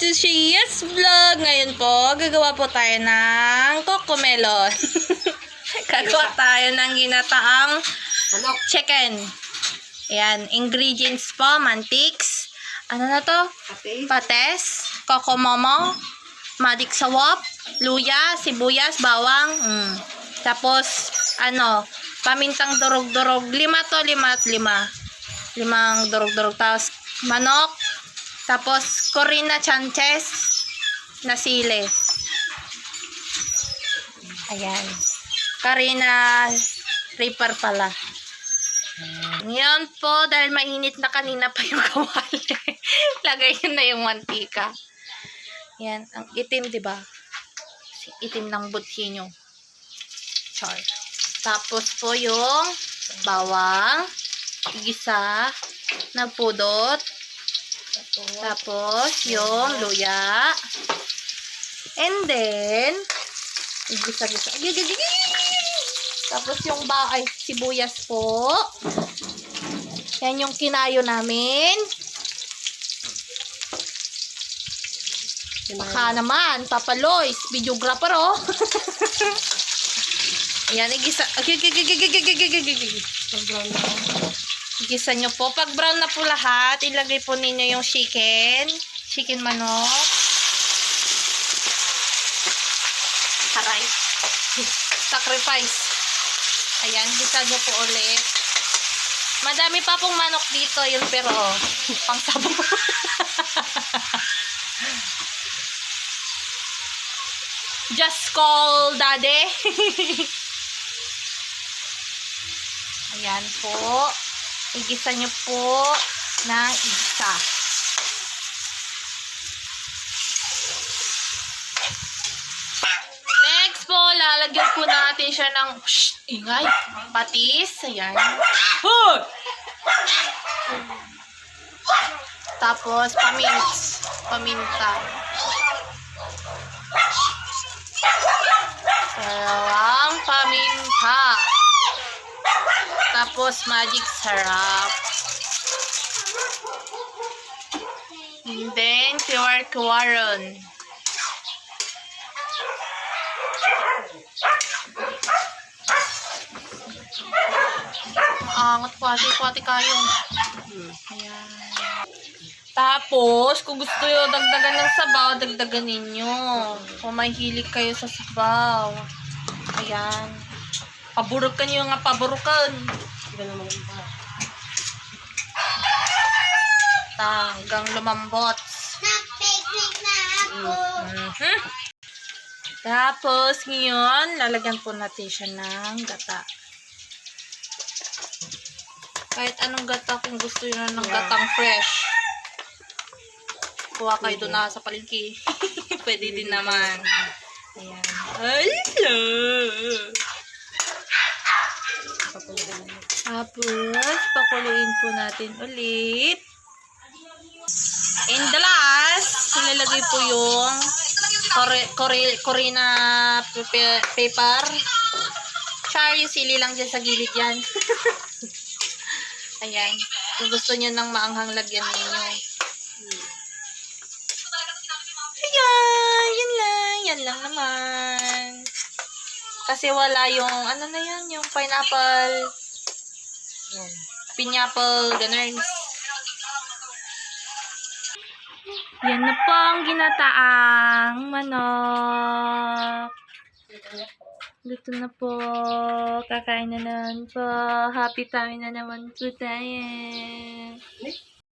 to Shia's Vlog. Ngayon po, gagawa po tayo ng cocomelon. Gagawa tayo ng ginataang chicken. Ayan, ingredients po, mantiks. Ano na to? Pates, kokomomo, madik sawap, luya, sibuyas, bawang. Tapos, pamintang durog-durog. 5 to, 5 durog-durog. Tapos, manok. Tapos, Corina Sanchez na sili. Ayan. Corina Reaper pala. Ngayon po, dahil mainit na kanina pa yung kawali. Lagay yun na yung mantika. Yan. Ang itim, diba? Itim ng buthi nyo. Char. Tapos po yung bawang. Igisa. Nagpudot. Tapos, yung luya. And then, igisa-gisa. Tapos, yung sibuyas po. Yan yung kinayo namin. Baka naman, Papa Lois, videographer, oh. Ayan, igisa. Igisa nyo po. Pag brown na po lahat, ilagay po ninyo yung chicken manok. Haray. Sacrifice. Ayan, gisa nyo po ulit. Madami pa pong manok dito, yun pero pang sabo. Just call daddy. Ayan po. Igisa nyo po ng isa. Next po, lalagyan po natin siya ng ingay, patis. Ayan. Tapos, paminta. Dalawang paminta. Tapos, magic syrup. And then, pure quaron. Angat kwati kayo. Ayan. Tapos, kung gusto nyo dagdagan ng sabaw, dagdagan ninyo. Kung may hilig kayo sa sabaw. Ayan. Paburukan nyo nga, paburukan. Hanggang lumambot. Tapos, ngayon, lalagyan po natin siya ng gata. Kahit anong gata, kung gusto nyo ng gatang fresh. Kuha kayo doon na sa palengke. Pwede din naman. Ayan. Hello! Tapos, pakuluin po natin ulit. And the last, ilalagay po yung Corina paper. Char, yung sili lang dyan sa gilid yan. Ayan. Kung gusto nyo ng maanghang lagyan ninyo. Ayan. Yan lang naman. Kasi wala yung, yung pineapple. Pineapple, ganun. Yan na po ang ginataang manok. Luto na po. Kakain na naman po. Happy time na naman po tayo.